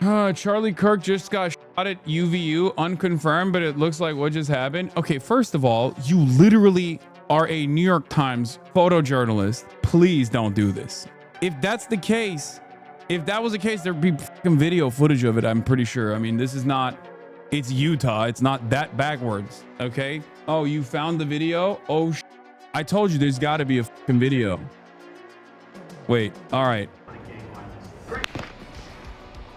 Charlie Kirk just got shot at UVU, unconfirmed, but it looks like what just happened. Okay, first of all, you literally are a New York Times photojournalist. Please don't do this. If that's the case, if that was the case, there'd be fucking video footage of it, I'm pretty sure. I mean, this is not, it's Utah. It's not that backwards, okay? Oh, you found the video? Oh, I told you there's got to be a fucking video. Wait, all right.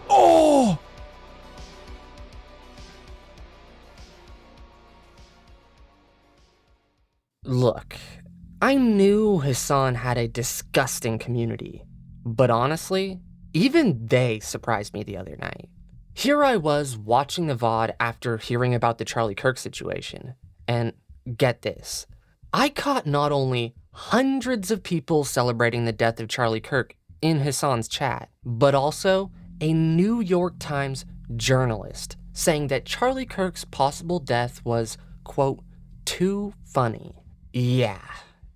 Oh! Look, I knew Hasan had a disgusting community, but honestly, even they surprised me the other night. Here I was watching the VOD after hearing about the Charlie Kirk situation, and get this, I caught not only hundreds of people celebrating the death of Charlie Kirk in Hasan's chat, but also a New York Times journalist saying that Charlie Kirk's possible death was, quote, too funny. Yeah,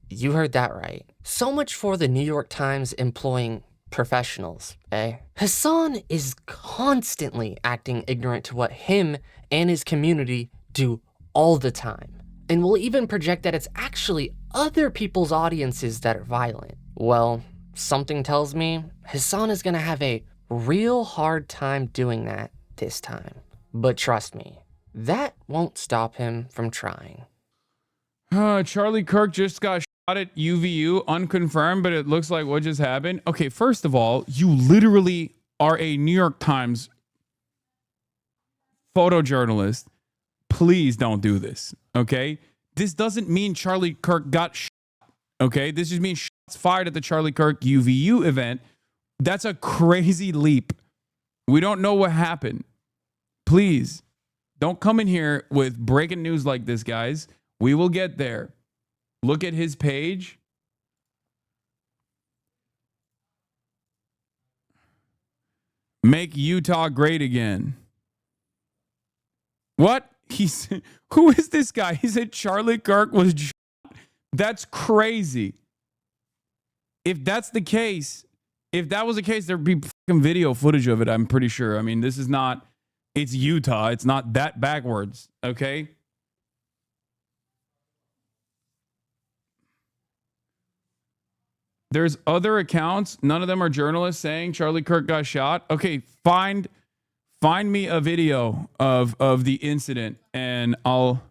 you heard that right. So much for the New York Times employing professionals, eh? Hasan is constantly acting ignorant to what him and his community do all the time, and will even project that it's actually other people's audiences that are violent. Well, something tells me Hasan is gonna have a real hard time doing that this time. But trust me, that won't stop him from trying. Charlie Kirk just got shot at UVU, unconfirmed, but it looks like what just happened. Okay, first of all, you literally are a New York Times photojournalist. Please don't do this, okay? This doesn't mean Charlie Kirk got shot, okay? This just means shots fired at the Charlie Kirk UVU event. That's a crazy leap. We don't know what happened. Please, don't come in here with breaking news like this, guys. We will get there. Look at his page. Make Utah great again. What? Who is this guy? He said Charlie Kirk was shot. That's crazy. If that's the case, if that was the case, there'd be fucking video footage of it, I'm pretty sure. I mean, this is not, it's Utah. It's not that backwards, okay? There's other accounts. None of them are journalists saying Charlie Kirk got shot. Okay, find me a video of the incident and I'll...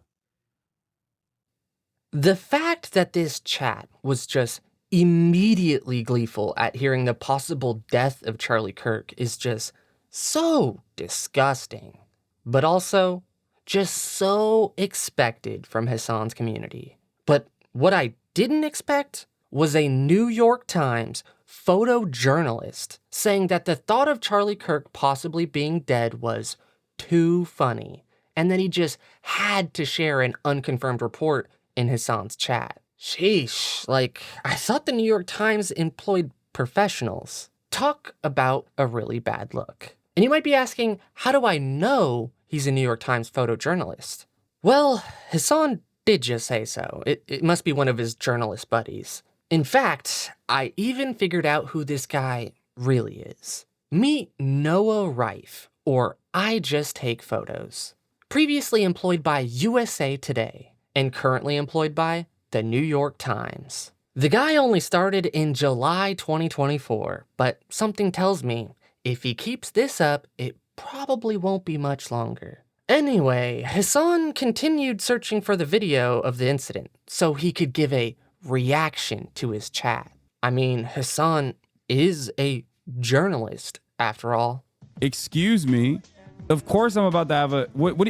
The fact that this chat was just immediately gleeful at hearing the possible death of Charlie Kirk is just so disgusting, but also just so expected from Hasan's community. But what I didn't expect was a New York Times photojournalist saying that the thought of Charlie Kirk possibly being dead was too funny, and that he just had to share an unconfirmed report in Hasan's chat. Sheesh, like, I thought the New York Times employed professionals. Talk about a really bad look. And you might be asking, how do I know he's a New York Times photojournalist? Well, Hasan did just say so. It must be one of his journalist buddies. In fact, I even figured out who this guy really is. Meet Noah Rife, or I Just Take Photos. Previously employed by USA Today, and currently employed by the New York Times. The guy only started in July 2024, but something tells me if he keeps this up, it probably won't be much longer. Anyway, Hasan continued searching for the video of the incident so he could give a reaction to his chat. I mean, Hasan is a journalist, after all. Excuse me? Of course I'm about to have a...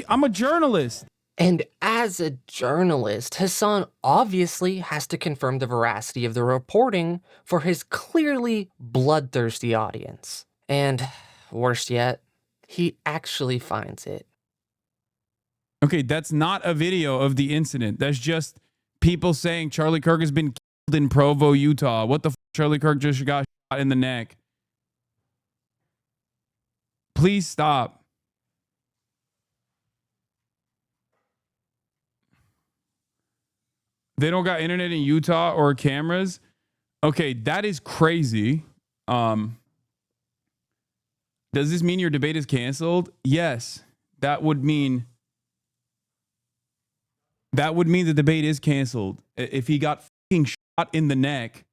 I'm a journalist! And as a journalist, Hasan obviously has to confirm the veracity of the reporting for his clearly bloodthirsty audience. And worse yet, he actually finds it. Okay, that's not a video of the incident. That's just people saying Charlie Kirk has been killed in Provo, Utah. What the f? Charlie Kirk just got shot in the neck. Please stop. They don't got internet in Utah or cameras. Okay, that is crazy. Does this mean your debate is canceled? Yes. That would mean the debate is canceled. If he got fucking shot in the neck.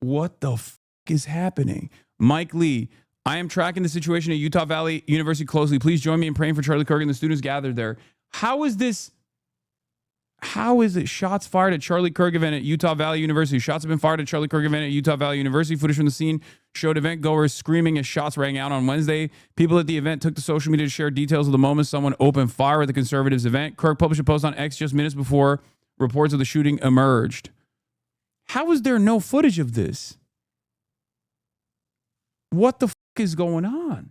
What the fuck is happening? Mike Lee, I am tracking the situation at Utah Valley University closely. Please join me in praying for Charlie Kirk and the students gathered there. How is this? How is it shots fired at Charlie Kirk event at Utah Valley University? Shots have been fired at Charlie Kirk event at Utah Valley University. Footage from the scene showed event goers screaming as shots rang out on Wednesday. People at the event took to social media to share details of the moment someone opened fire at the Conservatives event. Kirk published a post on X just minutes before reports of the shooting emerged. How is there no footage of this? What the fuck is going on?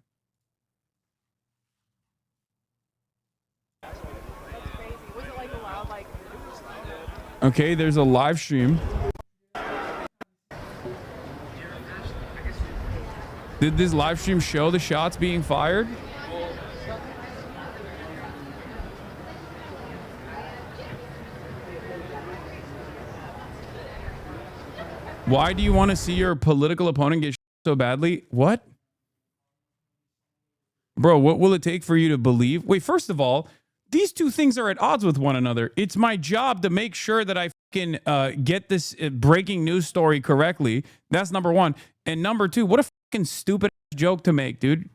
Okay, there's a live stream. Did this live stream show the shots being fired? Why do you want to see your political opponent get so badly? What? Bro, what will it take for you to believe? Wait, first of all, these two things are at odds with one another. It's my job to make sure that I can get this breaking news story correctly. That's number one. And number two, what a fucking stupid joke to make, dude.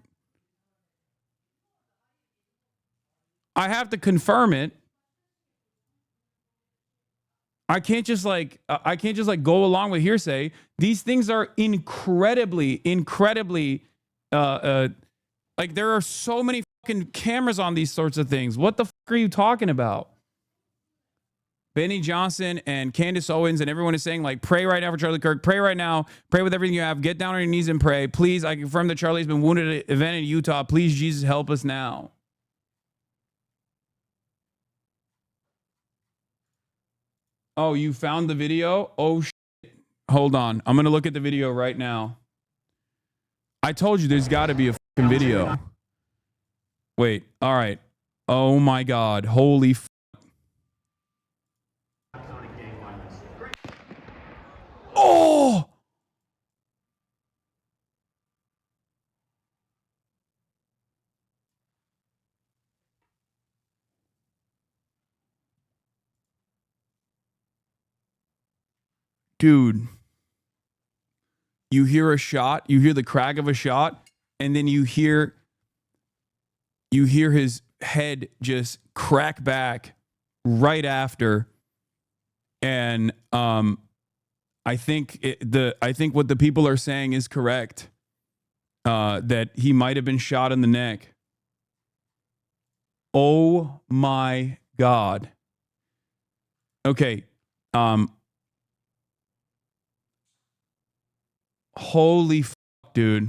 I have to confirm it. I can't just like go along with hearsay. These things are incredibly like there are so many fucking cameras on these sorts of things. What the fuck are you talking about? Benny Johnson and Candace Owens and everyone is saying like, pray right now for Charlie Kirk. Pray right now. Pray with everything you have. Get down on your knees and pray. Please, I confirm that Charlie's been wounded at an event in Utah. Please, Jesus, help us now. Oh, you found the video? Oh, shit. Hold on. I'm going to look at the video right now. I told you there's got to be a fucking video. Wait. All right. Oh, my God. Holy f***. Oh! Dude. You hear a shot, you hear the crack of a shot, and then you hear his head just crack back right after. And I think what the people are saying is correct. That he might have been shot in the neck. Oh my God. Okay. Holy f***, dude.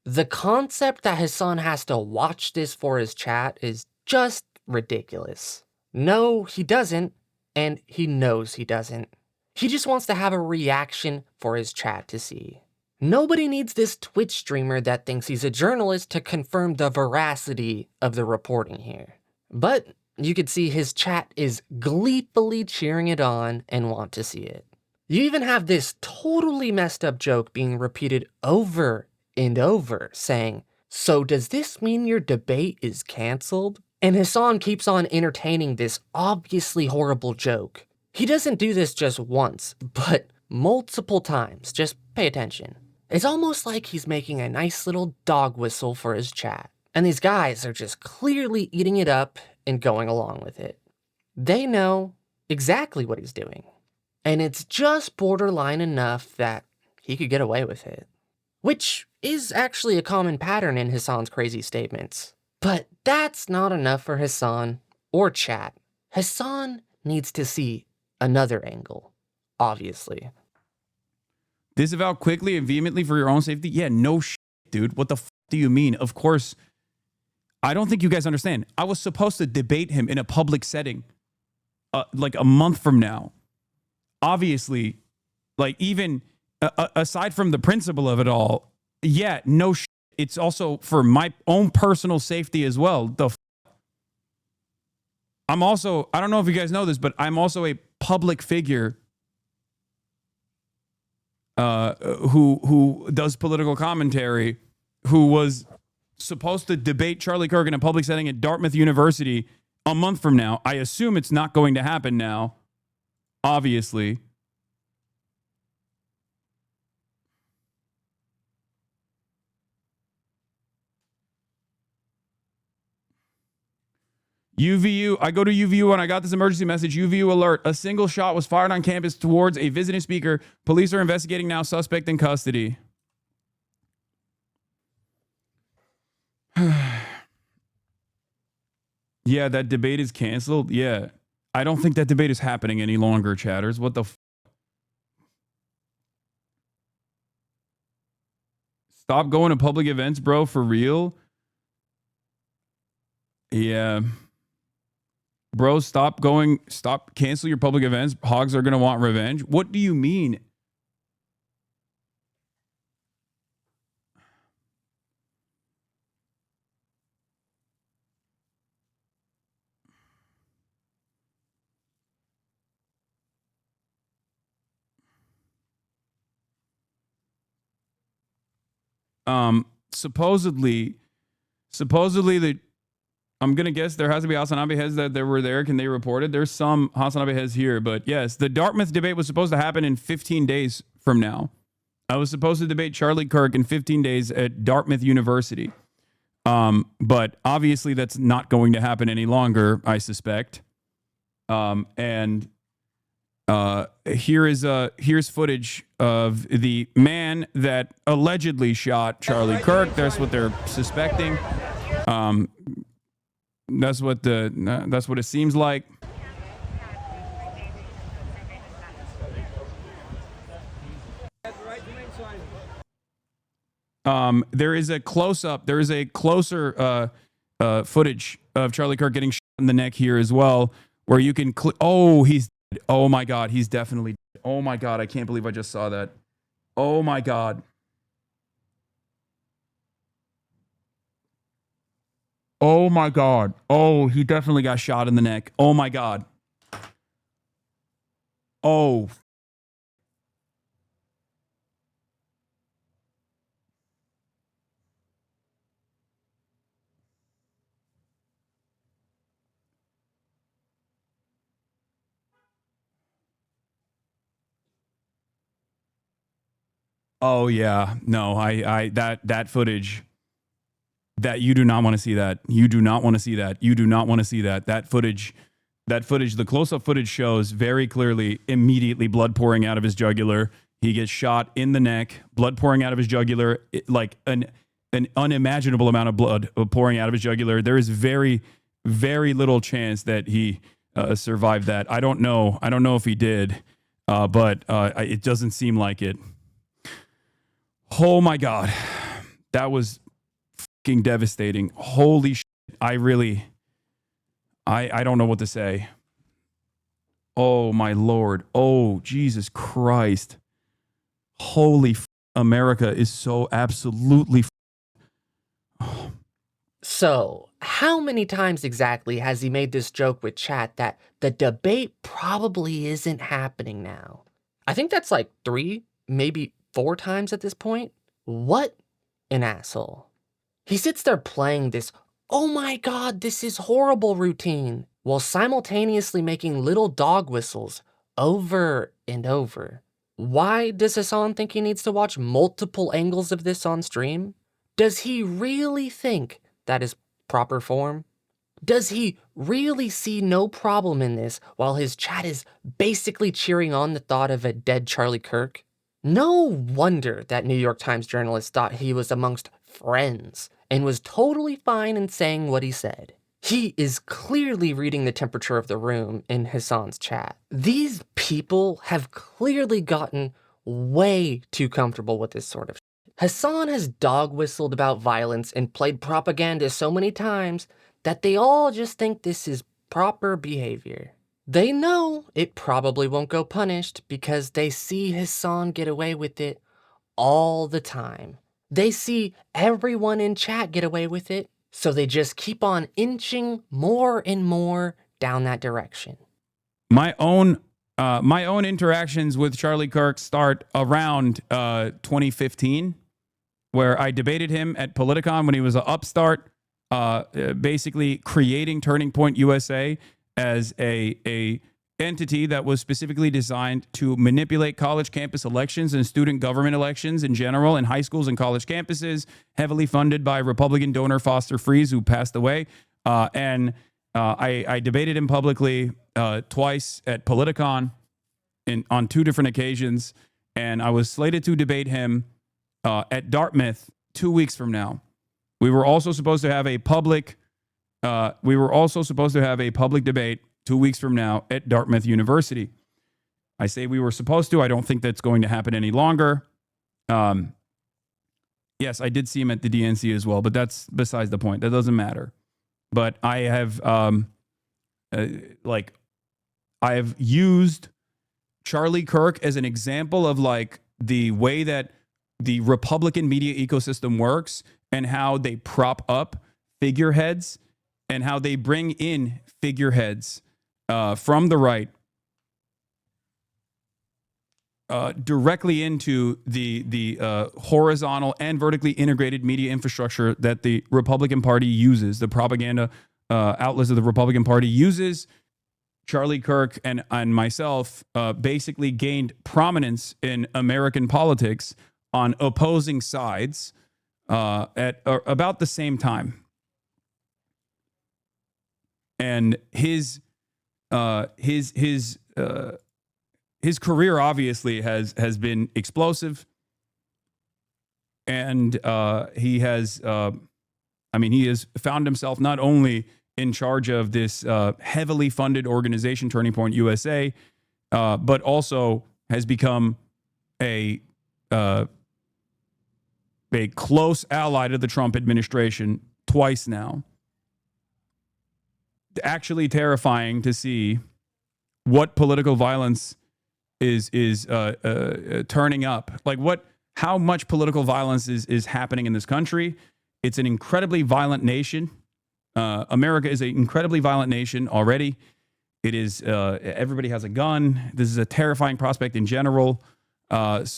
The concept that Hasan has to watch this for his chat is just ridiculous. No, he doesn't, and he knows he doesn't. He just wants to have a reaction for his chat to see. Nobody needs this Twitch streamer that thinks he's a journalist to confirm the veracity of the reporting here. But you could see his chat is gleefully cheering it on and want to see it. You even have this totally messed up joke being repeated over and over, saying, "So does this mean your debate is canceled?" And Hasan keeps on entertaining this obviously horrible joke. He doesn't do this just once, but multiple times. Just pay attention. It's almost like he's making a nice little dog whistle for his chat. And these guys are just clearly eating it up and going along with it. They know exactly what he's doing. And it's just borderline enough that he could get away with it. Which is actually a common pattern in Hasan's crazy statements. But that's not enough for Hasan or chat. Hasan needs to see another angle, obviously. Disavow quickly and vehemently for your own safety? Yeah, no shit, dude. What the f*** do you mean? Of course, I don't think you guys understand. I was supposed to debate him in a public setting like a month from now. Obviously, like even aside from the principle of it all, yeah, no shit. It's also for my own personal safety as well. I'm also, I don't know if you guys know this, but I'm also a public figure who does political commentary, who was supposed to debate Charlie Kirk in a public setting at Dartmouth University a month from now. I assume it's not going to happen now, obviously. UVU, I go to UVU and I got this emergency message. UVU alert. A single shot was fired on campus towards a visiting speaker. Police are investigating now. Suspect in custody. Yeah, that debate is canceled. Yeah. I don't think that debate is happening any longer, chatters. What the Stop going to public events, bro, for real? Yeah. Bro, stop cancel your public events. Hogs are going to want revenge. What do you mean? Supposedly that I'm gonna guess there has to be Hasan heads that were there. Can they report it? There's some Hasan heads here, but yes, the Dartmouth debate was supposed to happen in 15 days from now. I was supposed to debate Charlie Kirk in 15 days at Dartmouth University. But obviously that's not going to happen any longer, I suspect. And here's footage of the man that allegedly shot Charlie Kirk. That's what they're suspecting. That's what it seems like. There is a close-up. There is a closer footage of Charlie Kirk getting shot in the neck here as well, where you can he's dead. Oh my God, he's definitely dead. Oh my God, I can't believe I just saw that. Oh my God. Oh my God. Oh, he definitely got shot in the neck. Oh my God. Oh. Oh yeah. No, I that footage, that you do not want to see that. You do not want to see that. You do not want to see that. That footage, the close-up footage shows very clearly immediately blood pouring out of his jugular. He gets shot in the neck, blood pouring out of his jugular, like an unimaginable amount of blood pouring out of his jugular. There is very, very little chance that he survived that. I don't know. I don't know if he did, but it doesn't seem like it. Oh my God. That was fucking devastating. Holy shit. I don't know what to say. Oh my Lord. Oh, Jesus Christ. Holy America is so absolutely So, how many times exactly has he made this joke with chat that the debate probably isn't happening now? I think that's like 3, maybe 4 times at this point. What an asshole. He sits there playing this, oh my God, this is horrible routine, while simultaneously making little dog whistles over and over. Why does Hasan think he needs to watch multiple angles of this on stream? Does he really think that is proper form? Does he really see no problem in this while his chat is basically cheering on the thought of a dead Charlie Kirk? No wonder that New York Times journalist thought he was amongst friends and was totally fine in saying what he said. He is clearly reading the temperature of the room in Hasan's chat. These people have clearly gotten way too comfortable with this sort of shit. Hasan has dog whistled about violence and played propaganda so many times that they all just think this is proper behavior. They know it probably won't go punished because they see Hasan get away with it all the time. They see everyone in chat get away with it, so they just keep on inching more and more down that direction. my own My own interactions with Charlie Kirk start around 2015, where I debated him at Politicon when he was an upstart, basically creating Turning Point USA as a entity that was specifically designed to manipulate college campus elections and student government elections in general in high schools and college campuses, heavily funded by Republican donor Foster Freeze, who passed away. I debated him publicly twice at Politicon on 2 different occasions, and I was slated to debate him at Dartmouth 2 weeks from now. We were also supposed to have a public debate 2 weeks from now at Dartmouth University. I say we were supposed to. I don't think that's going to happen any longer. Yes, I did see him at the DNC as well, but that's besides the point. That doesn't matter. But I have I have used Charlie Kirk as an example of like the way that the Republican media ecosystem works and how they prop up figureheads and how they bring in figureheads from the right directly into the horizontal and vertically integrated media infrastructure that the Republican Party uses, the propaganda outlets of the Republican Party uses. Charlie Kirk and myself basically gained prominence in American politics on opposing sides at about the same time. And his career obviously has been explosive, and he has found himself not only in charge of this heavily funded organization, Turning Point USA, but also has become a close ally to the Trump administration twice now. Actually terrifying to see what political violence is turning up. Like how much political violence is happening in this country. It's an incredibly violent nation. America is an incredibly violent nation already. It is, everybody has a gun. This is a terrifying prospect in general. It's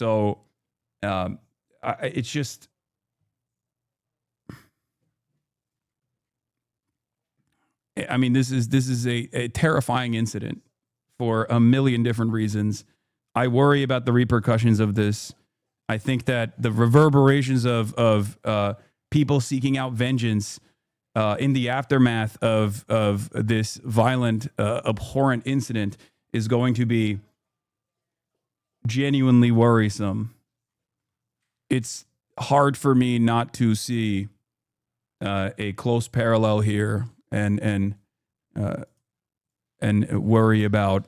just, I mean, this is a terrifying incident for a million different reasons. I worry about the repercussions of this. I think that the reverberations of people seeking out vengeance in the aftermath of this violent, abhorrent incident is going to be genuinely worrisome. It's hard for me not to see a close parallel here and worry about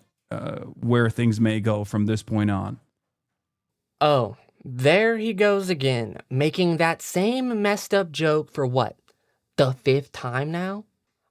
where things may go from this point on. Oh, there he goes again, making that same messed up joke for what, the 5th time now?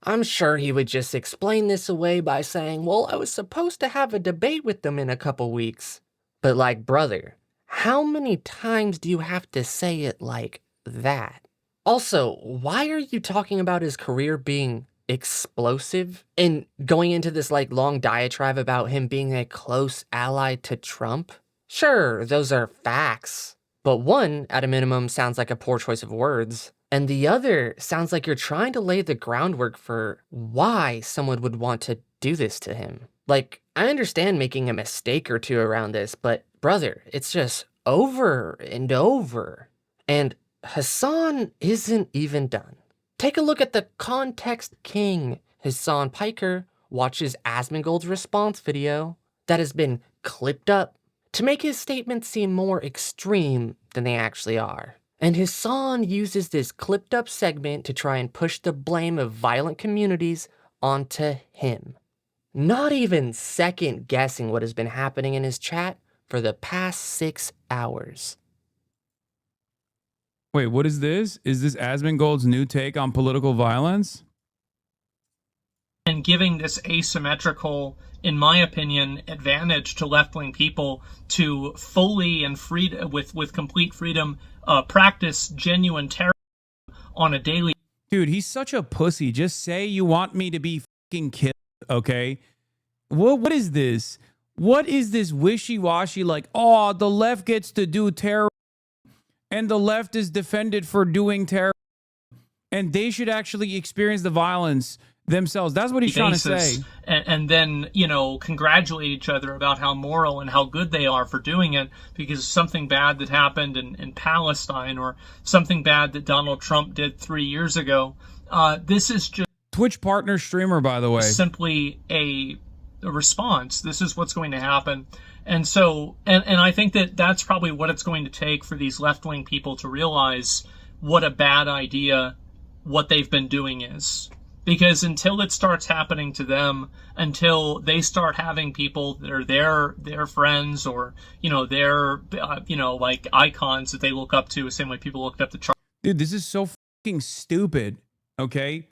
I'm sure he would just explain this away by saying, well, I was supposed to have a debate with them in a couple weeks. But like, brother, how many times do you have to say it like that? Also, why are you talking about his career being explosive and going into this like long diatribe about him being a close ally to Trump? Sure, those are facts, but one, at a minimum, sounds like a poor choice of words, and the other sounds like you're trying to lay the groundwork for why someone would want to do this to him. Like, I understand making a mistake or two around this, but brother, it's just over and over. And Hasan isn't even done. Take a look at the context king. Hasan Piker watches Asmongold's response video that has been clipped up to make his statements seem more extreme than they actually are. And Hasan uses this clipped up segment to try and push the blame of violent communities onto him. Not even second guessing what has been happening in his chat for the past 6 hours. Wait, what is this? Is this Asmongold's new take on political violence? And giving this asymmetrical, in my opinion, advantage to left-wing people to fully and with complete freedom practice genuine terror on a daily. Dude, he's such a pussy. Just say you want me to be fucking killed, okay? What is this? What is this wishy-washy like, oh, the left gets to do terror and the left is defended for doing terror and they should actually experience the violence themselves? That's what he's trying to say. And then, you know, congratulate each other about how moral and how good they are for doing it, because something bad that happened in Palestine or something bad that Donald Trump did 3 years ago. This is just Twitch partner streamer, by the way. Simply a response. This is what's going to happen. And so, and I think that that's probably what it's going to take for these left-wing people to realize what a bad idea what they've been doing is. Because until it starts happening to them, until they start having people that are their friends or, you know, their, like icons that they look up to, the same way people looked up to Charlie. Dude, this is so fucking stupid, okay?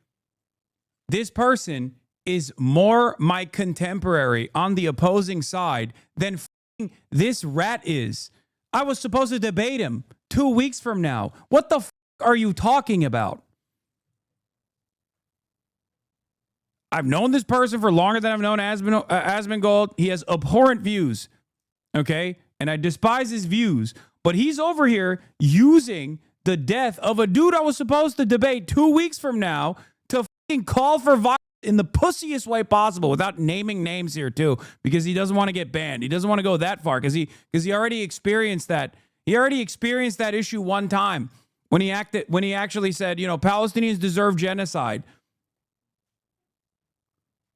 This person is more my contemporary on the opposing side than this rat is. I was supposed to debate him 2 weeks from now. What the are you talking about? I've known this person for longer than I've known Asmongold. He has abhorrent views, okay? And I despise his views. But he's over here using the death of a dude I was supposed to debate 2 weeks from now to fucking call for violence in the pussiest way possible, without naming names here too, because he doesn't want to get banned. He doesn't want to go that far because he already experienced that. He already experienced that issue one time when he actually said, you know, Palestinians deserve genocide.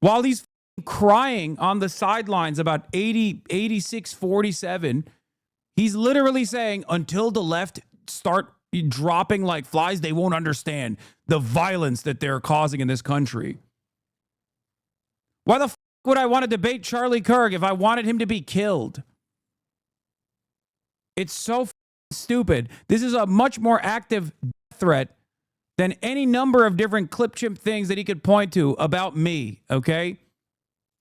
While he's crying on the sidelines about 86-47, he's literally saying, until the left start dropping like flies, they won't understand the violence that they're causing in this country. Why the would I want to debate Charlie Kirk if I wanted him to be killed? It's so stupid. This is a much more active threat than any number of different clip chimp things that he could point to about me, okay?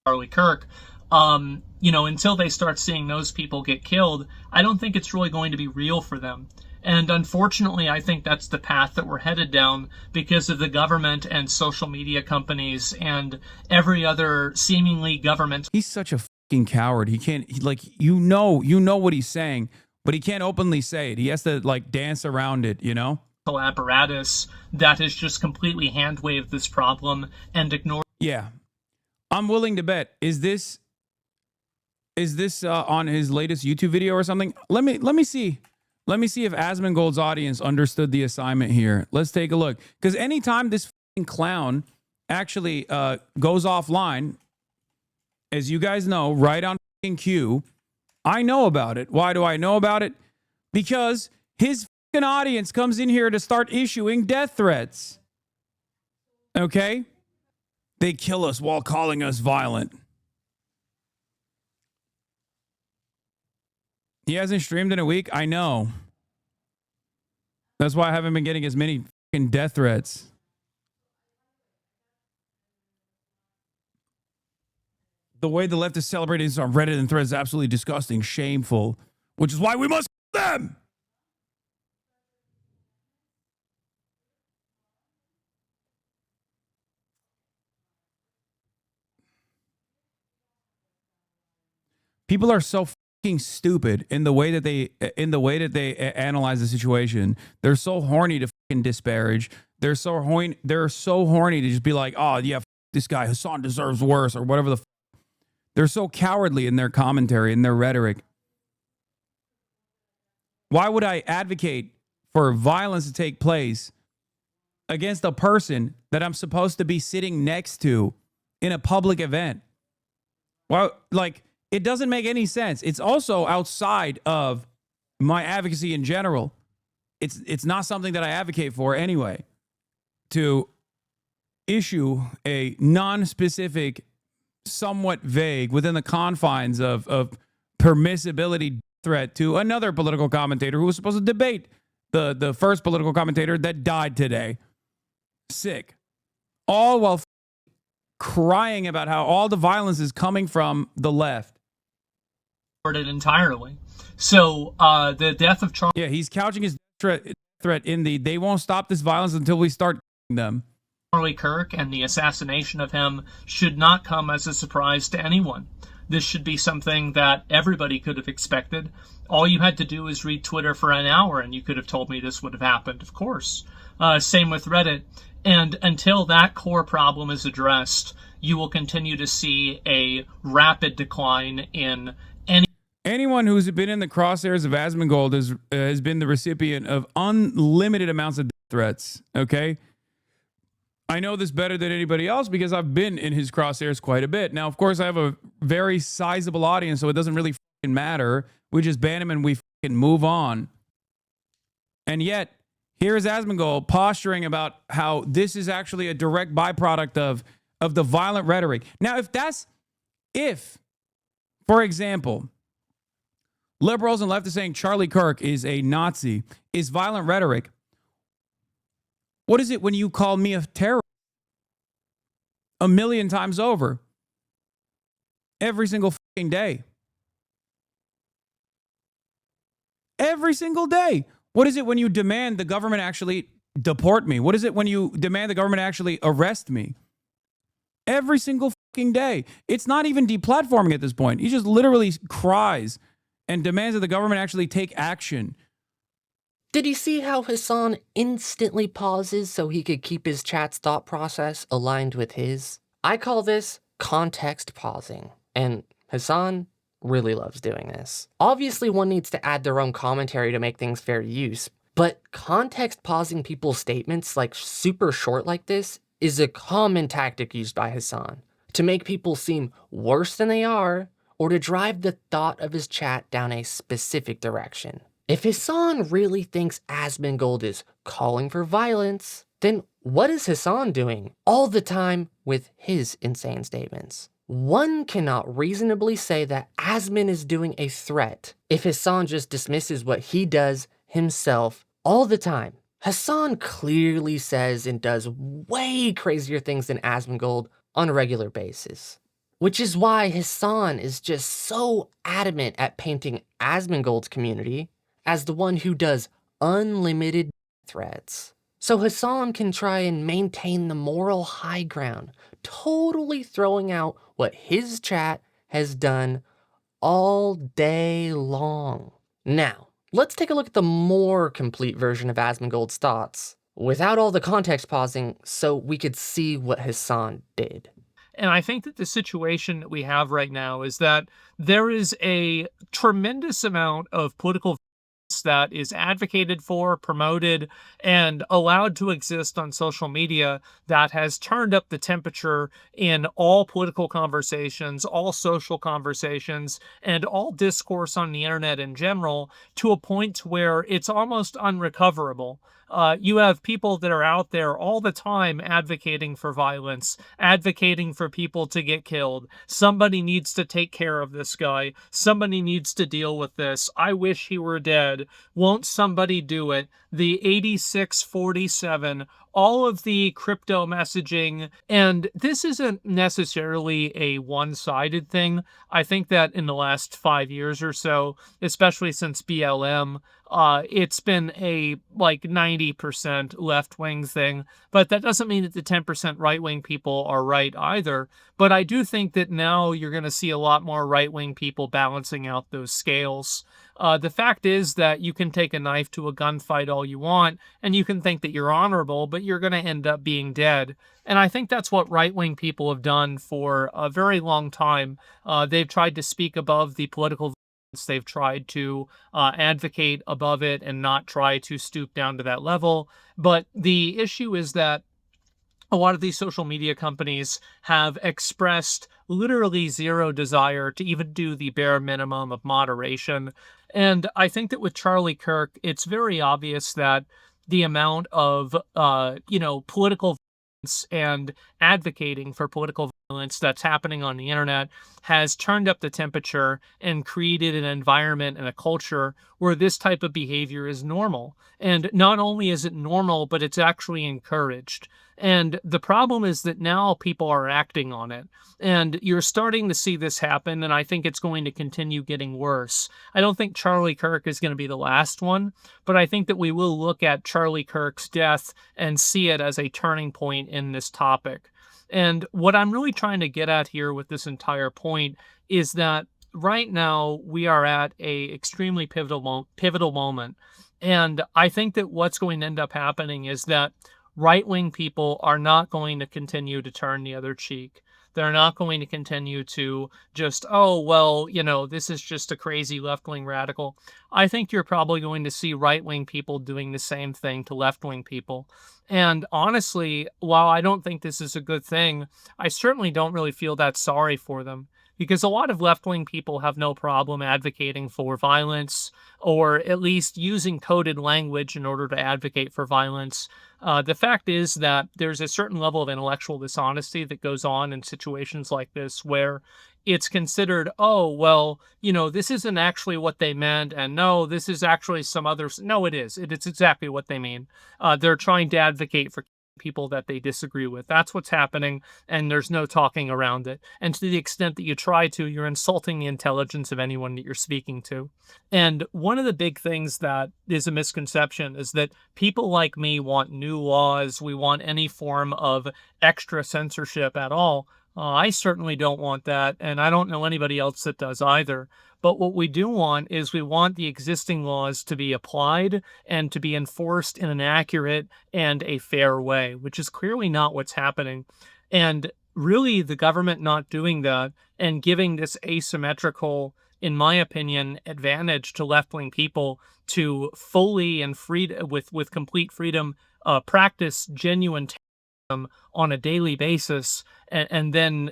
Charlie Kirk, you know, until they start seeing those people get killed, I don't think it's really going to be real for them. And unfortunately, I think that's the path that we're headed down because of the government and social media companies and every other seemingly government. He's such a fucking coward. He can't, you know what he's saying, but he can't openly say it. He has to like dance around it, you know? Apparatus that has just completely hand-waved this problem and ignored. Yeah. I'm willing to bet. Is this on his latest YouTube video or something? Let me see. Let me see if Asmongold's audience understood the assignment here. Let's take a look. Because anytime this fucking clown actually goes offline, as you guys know, right on fucking cue, I know about it. Why do I know about it? Because his fucking audience comes in here to start issuing death threats. Okay? They kill us while calling us violent. He hasn't streamed in a week. I know. That's why I haven't been getting as many fucking death threats. The way the left is celebrating this on Reddit and threads is absolutely disgusting, shameful, which is why we must kill them. People are so fucking stupid in the way that they analyze the situation. They're so horny to fucking disparage. They're so horny to just be like, oh yeah, this guy Hasan deserves worse or whatever the. They're so cowardly in their commentary and their rhetoric. Why would I advocate for violence to take place against a person that I'm supposed to be sitting next to in a public event? Well, like, it doesn't make any sense. It's also outside of my advocacy in general. It's not something that I advocate for anyway. To issue a non-specific, somewhat vague, within the confines of permissibility threat to another political commentator who was supposed to debate the first political commentator that died today. Sick. All while crying about how all the violence is coming from the left. It entirely. So the death of Charlie. Yeah, he's couching his threat in the they won't stop this violence until we start them. Charlie Kirk and the assassination of him should not come as a surprise to anyone. This should be something that everybody could have expected. All you had to do is read Twitter for an hour and you could have told me this would have happened, of course. Same with Reddit. And until that core problem is addressed, you will continue to see a rapid decline in anyone who's been in the crosshairs of Asmongold has been the recipient of unlimited amounts of death threats. Okay. I know this better than anybody else because I've been in his crosshairs quite a bit. Now, of course, I have a very sizable audience, so it doesn't really fucking matter. We just ban him and we fucking move on. And yet, here's Asmongold posturing about how this is actually a direct byproduct of the violent rhetoric. Now, if, for example, liberals and leftists saying Charlie Kirk is a Nazi, is violent rhetoric, what is it when you call me a terrorist? A million times over. Every single fucking day. Every single day. What is it when you demand the government actually deport me? What is it when you demand the government actually arrest me? Every single fucking day. It's not even deplatforming at this point. He just literally cries and demands that the government actually take action. Did you see how Hasan instantly pauses so he could keep his chat's thought process aligned with his? I call this context pausing, and Hasan really loves doing this. Obviously, one needs to add their own commentary to make things fair use, but context pausing people's statements like super short like this is a common tactic used by Hasan to make people seem worse than they are or to drive the thought of his chat down a specific direction. If Hasan really thinks Asmongold is calling for violence, then what is Hasan doing all the time with his insane statements? One cannot reasonably say that Asmon is doing a threat if Hasan just dismisses what he does himself all the time. Hasan clearly says and does way crazier things than Asmongold on a regular basis. Which is why Hasan is just so adamant at painting Asmongold's community as the one who does unlimited threats. So Hasan can try and maintain the moral high ground, totally throwing out what his chat has done all day long. Now, let's take a look at the more complete version of Asmongold's thoughts, without all the context pausing, so we could see what Hasan did. And I think that the situation that we have right now is that there is a tremendous amount of political that is advocated for, promoted, and allowed to exist on social media that has turned up the temperature in all political conversations, all social conversations, and all discourse on the internet in general to a point where it's almost unrecoverable. You have people that are out there all the time advocating for violence, advocating for people to get killed. Somebody needs to take care of this guy. Somebody needs to deal with this. I wish he were dead. Won't somebody do it? The 8647, all of the crypto messaging, and this isn't necessarily a one-sided thing. I think that in the last 5 years or so, especially since BLM, it's been a like 90% left-wing thing, but that doesn't mean that the 10% right-wing people are right either. But I do think that now you're going to see a lot more right-wing people balancing out those scales. The fact is that you can take a knife to a gunfight all you want, and you can think that you're honorable, but you're going to end up being dead. And I think that's what right-wing people have done for a very long time. They've tried to speak above the political. They've tried to advocate above it and not try to stoop down to that level. But the issue is that a lot of these social media companies have expressed literally zero desire to even do the bare minimum of moderation. And I think that with Charlie Kirk, it's very obvious that the amount of, political violence and advocating for political violence that's happening on the internet has turned up the temperature and created an environment and a culture where this type of behavior is normal. And not only is it normal, but it's actually encouraged. And the problem is that now people are acting on it. And you're starting to see this happen, and I think it's going to continue getting worse. I don't think Charlie Kirk is going to be the last one, but I think that we will look at Charlie Kirk's death and see it as a turning point in this topic. And what I'm really trying to get at here with this entire point is that right now we are at a extremely pivotal moment. And I think that what's going to end up happening is that right-wing people are not going to continue to turn the other cheek. They're not going to continue to just, oh, well, this is just a crazy left-wing radical. I think you're probably going to see right-wing people doing the same thing to left-wing people. And honestly, while I don't think this is a good thing, I certainly don't really feel that sorry for them, because a lot of left-wing people have no problem advocating for violence, or at least using coded language in order to advocate for violence. The fact is that there's a certain level of intellectual dishonesty that goes on in situations like this, where it's considered, oh, well, this isn't actually what they meant, and no, this is actually some other. No, it is. It's exactly what they mean. They're trying to advocate for people that they disagree with. That's what's happening, and there's no talking around it. And to the extent that you try to, you're insulting the intelligence of anyone that you're speaking to. And one of the big things that is a misconception is that people like me want new laws. We want any form of extra censorship at all. I certainly don't want that, and I don't know anybody else that does either. But what we do want is we want the existing laws to be applied and to be enforced in an accurate and a fair way, which is clearly not what's happening. And really, the government not doing that and giving this asymmetrical, in my opinion, advantage to left-wing people to fully and with complete freedom practice genuine on a daily basis, and then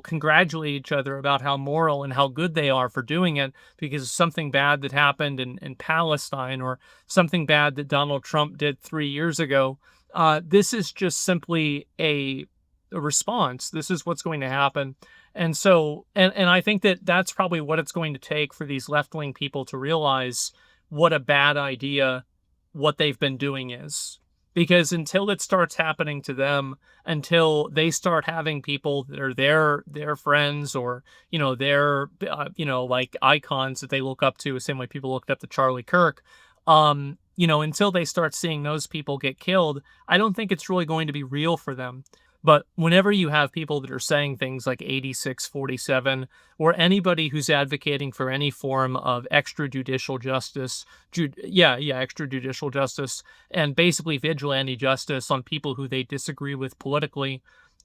congratulate each other about how moral and how good they are for doing it because of something bad that happened in Palestine, or something bad that Donald Trump did 3 years ago. This is just simply a response. This is what's going to happen. And so, and I think that that's probably what it's going to take for these left-wing people to realize what a bad idea what they've been doing is. Because until it starts happening to them, until they start having people that are their friends, or their like icons that they look up to, the same way people looked up to Charlie Kirk, until they start seeing those people get killed, I don't think it's really going to be real for them. But whenever you have people that are saying things like 8647, or anybody who's advocating for any form of extrajudicial justice, extrajudicial justice, and basically vigilante justice on people who they disagree with politically,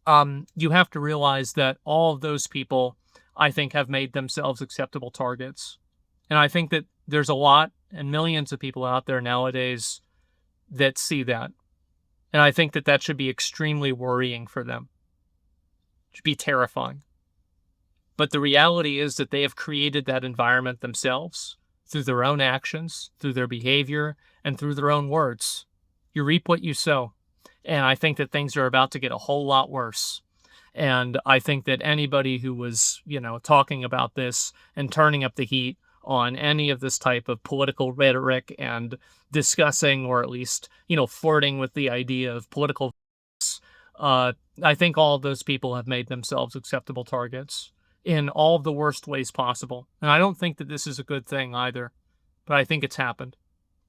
you have to realize that all of those people, I think, have made themselves acceptable targets. And I think that there's a lot and millions of people out there nowadays that see that. And I think that that should be extremely worrying for them. It should be terrifying. But the reality is that they have created that environment themselves through their own actions, through their behavior, and through their own words. You reap what you sow. And I think that things are about to get a whole lot worse. And I think that anybody who was, talking about this and turning up the heat on any of this type of political rhetoric and discussing, or at least, flirting with the idea of political I think all of those people have made themselves acceptable targets in all of the worst ways possible. And I don't think that this is a good thing either, but I think it's happened.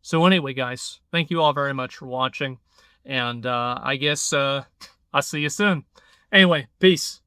So anyway, guys, thank you all very much for watching. And I guess I'll see you soon. Anyway, peace.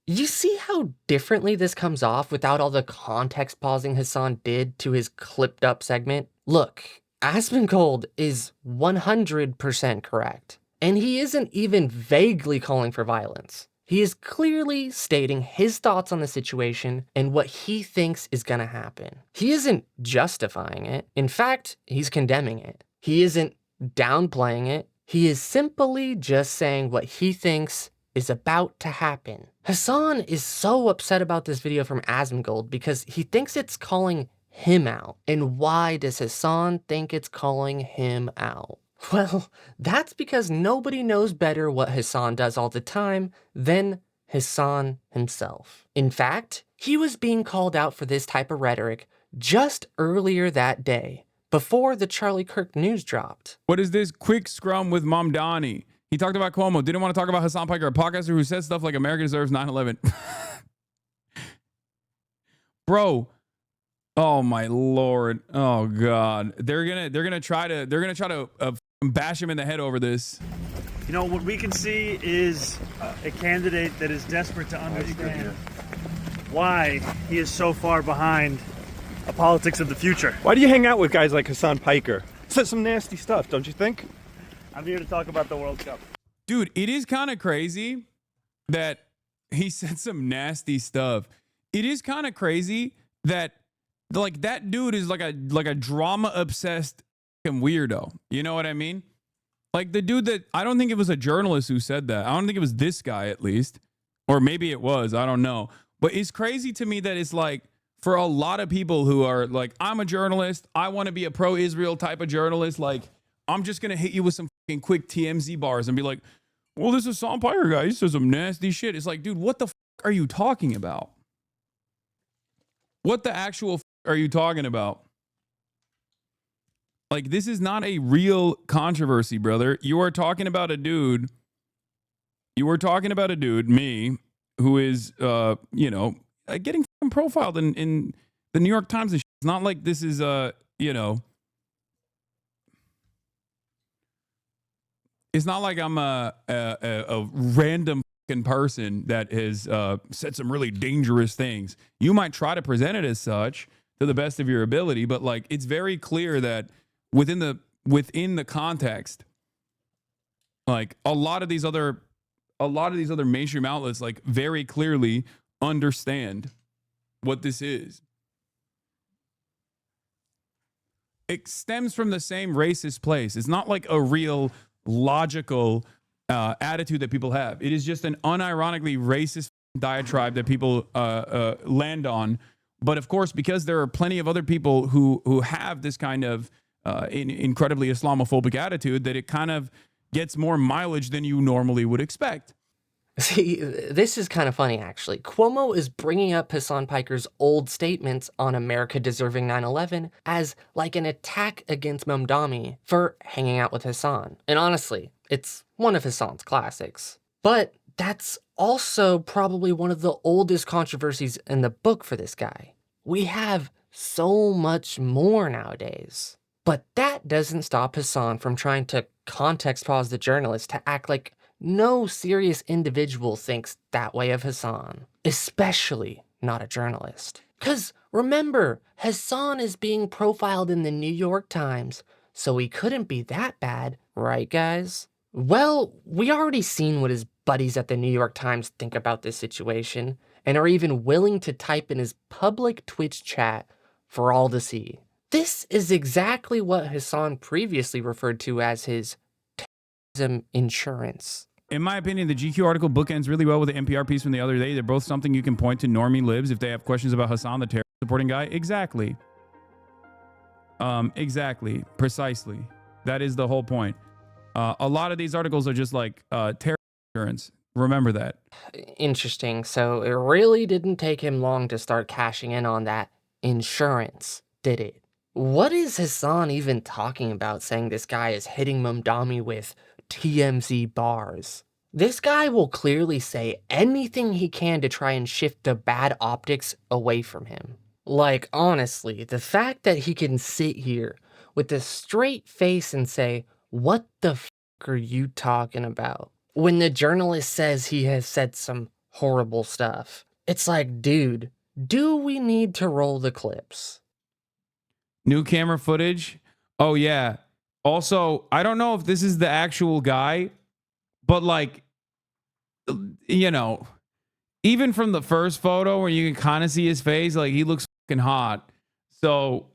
You see how differently this comes off without all the context pausing Hasan did to his clipped up segment? Look, Asmongold is 100% correct. And he isn't even vaguely calling for violence. He is clearly stating his thoughts on the situation and what he thinks is gonna happen. He isn't justifying it. In fact, he's condemning it. He isn't downplaying it. He is simply just saying what he thinks is about to happen. Hasan is so upset about this video from Asmongold because he thinks it's calling him out. And why does Hasan think it's calling him out? Well, that's because nobody knows better what Hasan does all the time than Hasan himself. In fact, he was being called out for this type of rhetoric just earlier that day, before the Charlie Kirk news dropped. What is this quick scrum with Mom Donnie? He talked about Cuomo, didn't want to talk about Hasan Piker, a podcaster who said stuff like America deserves 9/11. Bro, oh my Lord, oh God, they're gonna try to bash him in the head over this. You know, what we can see is a candidate that is desperate to understand why he is so far behind a politics of the future. Why do you hang out with guys like Hasan Piker? Said some nasty stuff, don't you think? I'm here to talk about the World Cup. Dude, it is kind of crazy that he said some nasty stuff. It is kind of crazy that like that dude is like a drama obsessed weirdo. You know what I mean? Like the dude that I don't think it was a journalist who said that. I don't think it was this guy at least, or maybe it was. I don't know. But it's crazy to me that it's like for a lot of people who are like, I'm a journalist. I want to be a pro-Israel type of journalist. Like, I'm just going to hit you with some fucking quick TMZ bars and be like, well, this is Hasan Piker guy. He says some nasty shit. It's like, dude, what the fuck are you talking about? What the actual fuck are you talking about? Like, this is not a real controversy, brother. You are talking about a dude. You are talking about a dude, me, who is, you know, getting profiled in the New York Times. It's not like this is, you know, it's not like I'm a random fucking person that has said some really dangerous things. You might try to present it as such to the best of your ability, but like it's very clear that within the context, like a lot of these other mainstream outlets like very clearly understand what this is. It stems from the same racist place. It's not like a real logical attitude that people have. It is just an unironically racist diatribe that people land on. But of course, because there are plenty of other people who have this kind of incredibly Islamophobic attitude, that it kind of gets more mileage than you normally would expect. See, this is kind of funny, actually. Cuomo is bringing up Hasan Piker's old statements on America deserving 9/11 as like an attack against Mamdani for hanging out with Hasan. And honestly, it's one of Hasan's classics. But that's also probably one of the oldest controversies in the book for this guy. We have so much more nowadays. But that doesn't stop Hasan from trying to context pause the journalist to act like no serious individual thinks that way of Hasan, especially not a journalist. Because remember, Hasan is being profiled in the New York Times, so he couldn't be that bad, right guys? Well, we already seen what his buddies at the New York Times think about this situation, and are even willing to type in his public Twitch chat for all to see. This is exactly what Hasan previously referred to as his terrorism insurance. In my opinion, the GQ article bookends really well with the NPR piece from the other day. They're both something you can point to normie libs if they have questions about Hasan, the terror supporting guy. Exactly. Exactly. Precisely. That is the whole point. A lot of these articles are just like terror insurance. Remember that. Interesting. So it really didn't take him long to start cashing in on that insurance, did it? What is Hasan even talking about saying this guy is hitting Mamdani with TMZ bars? This guy will clearly say anything he can to try and shift the bad optics away from him. Like, honestly, the fact that he can sit here with a straight face and say, what the f*** are you talking about? When the journalist says he has said some horrible stuff. It's like, dude, do we need to roll the clips? New camera footage. Oh, yeah. Also, I don't know if this is the actual guy, but like, you know, even from the first photo where you can kind of see his face, like he looks fucking hot. So,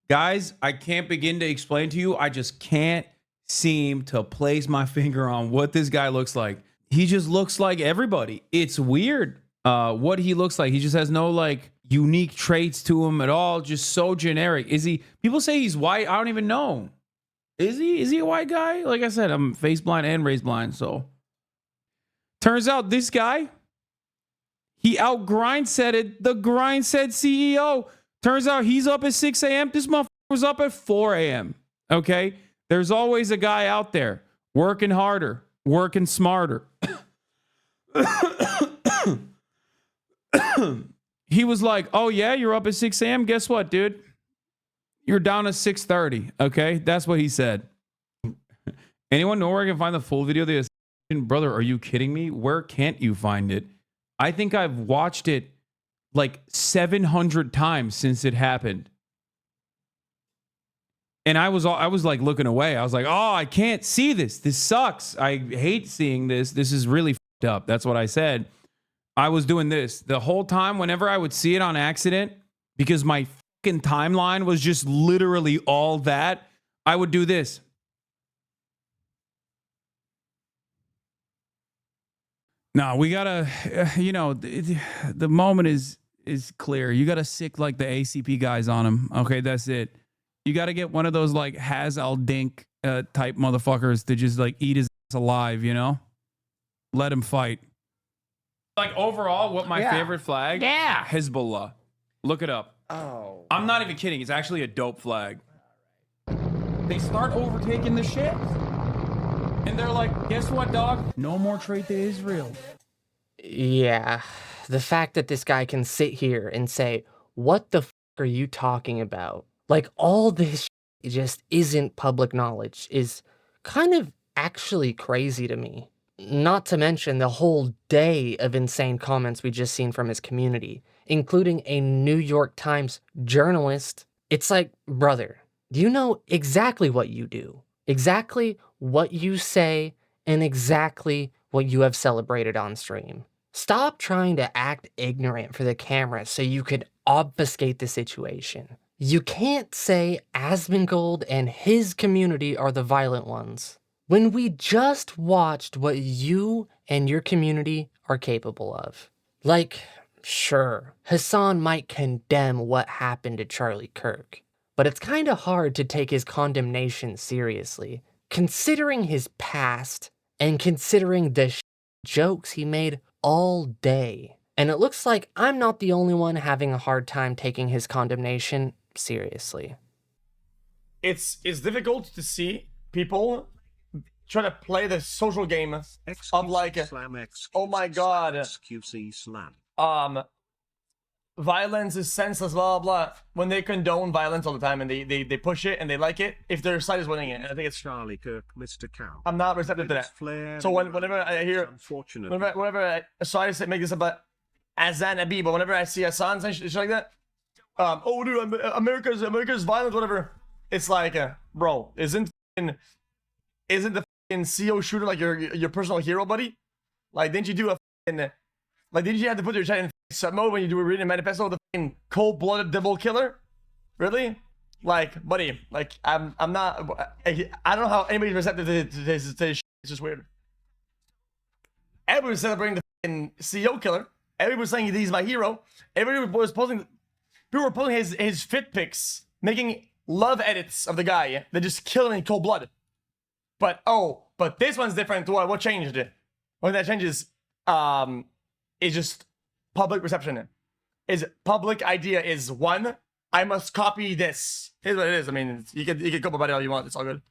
guys, I can't begin to explain to you. I just can't seem to place my finger on what this guy looks like. He just looks like everybody. It's weird what he looks like. He just has no like unique traits to him at all. Just so generic. Is he? People say he's white. I don't even know. Is he? Is he a white guy? Like I said, I'm face blind and race blind. So turns out this guy, he out grindsetted the grindset CEO. Turns out he's up at 6 a.m. This motherfucker was up at 4 a.m. Okay. There's always a guy out there working harder, working smarter. He was like, oh, yeah, you're up at 6 a.m. Guess what, dude? You're down at 6:30. Okay. That's what he said. Anyone know where I can find the full video of the assassination? Brother, are you kidding me? Where can't you find it? I think I've watched it like 700 times since it happened. And I was like looking away. I was like, oh, I can't see this. This sucks. I hate seeing this. This is really fucked up. That's what I said. I was doing this the whole time whenever I would see it on accident because my fucking timeline was just literally all that. I would do this. No, we gotta, the moment is clear. You gotta sick like the ACP guys on him. Okay, that's it. You gotta get one of those like Has al Dink type motherfuckers to just like eat his ass alive, you know? Let him fight. Like overall, what my favorite flag? Yeah, Hezbollah. Look it up. Oh. I'm not even kidding. It's actually a dope flag. They start overtaking the shit. And they're like, guess what, dog? No more trade to Israel. Yeah. The fact that this guy can sit here and say, what the f are you talking about? Like, all this just isn't public knowledge is kind of actually crazy to me. Not to mention the whole day of insane comments we just seen from his community, including a New York Times journalist. It's like, brother, you know exactly what you do, exactly what you say, and exactly what you have celebrated on stream. Stop trying to act ignorant for the camera so you could obfuscate the situation. You can't say Asmongold and his community are the violent ones when we just watched what you and your community are capable of. Like, sure, Hasan might condemn what happened to Charlie Kirk, but it's kind of hard to take his condemnation seriously, considering his past and considering the jokes he made all day. And it looks like I'm not the only one having a hard time taking his condemnation seriously. It's difficult to see people try to play the social game of like, oh my god, violence is senseless, blah blah blah, when they condone violence all the time and they push it and they like it if their side is winning it. And I think it's Charlie Kirk, Mr. Cow. I'm not receptive to that. So whenever I hear, whenever sorry to make this about Hasan Abi, but whenever I see Hasan and shit like that, oh dude, America's violence, whatever. It's like, bro, isn't the fucking CO shooter like your personal hero, buddy? Like, didn't you do a fucking, like, didn't you have to put your chat in sub mode when you were reading a manifesto of the fucking cold-blooded devil killer? Really? Like, buddy, like, I'm not, I don't know how anybody's receptive to this shit. It's just weird. Everybody was celebrating the fucking CO killer. Everybody was saying he's my hero. Everybody was posting, people were posting his fit pics, making love edits of the guy. They just kill him in cold blood. But this one's different. What changed it? What that changes is just public reception. Is public idea is one, I must copy this. Here's what it is. I mean, you can go about it all you want. It's all good.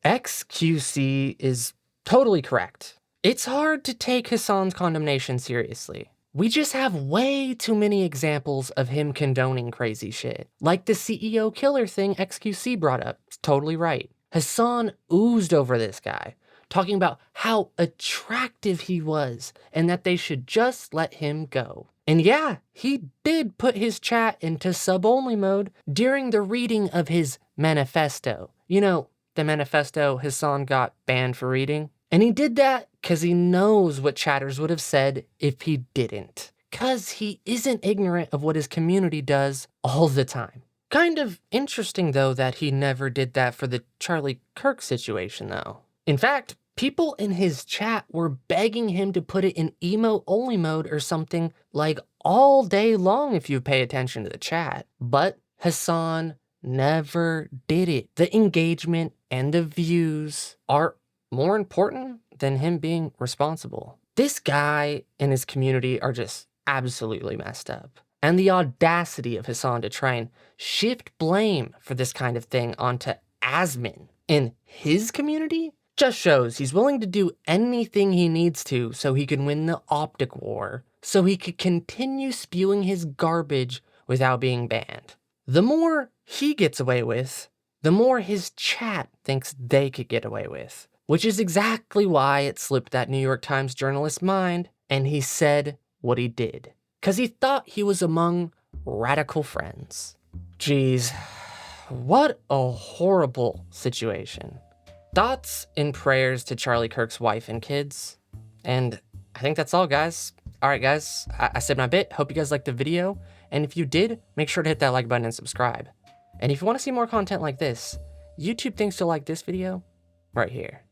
XQC is totally correct. It's hard to take Hasan's condemnation seriously. We just have way too many examples of him condoning crazy shit. Like the CEO killer thing XQC brought up. It's totally right. Hasan oozed over this guy, talking about how attractive he was and that they should just let him go. And yeah, he did put his chat into sub-only mode during the reading of his manifesto. You know, the manifesto Hasan got banned for reading. And he did that because he knows what chatters would have said if he didn't. Because he isn't ignorant of what his community does all the time. Kind of interesting, though, that he never did that for the Charlie Kirk situation, though. In fact, people in his chat were begging him to put it in emote-only mode or something like all day long if you pay attention to the chat. But Hasan never did it. The engagement and the views are more important than him being responsible. This guy and his community are just absolutely messed up. And the audacity of Hasan to try and shift blame for this kind of thing onto Asmon in his community just shows he's willing to do anything he needs to so he can win the optic war, so he could continue spewing his garbage without being banned. The more he gets away with, the more his chat thinks they could get away with. Which is exactly why it slipped that New York Times journalist's mind, and he said what he did. 'Cause he thought he was among radical friends. Jeez, what a horrible situation. Thoughts and prayers to Charlie Kirk's wife and kids. And I think that's all, guys. All right, guys, I said my bit. Hope you guys liked the video. And if you did, make sure to hit that like button and subscribe. And if you want to see more content like this, YouTube thinks you'll like this video right here.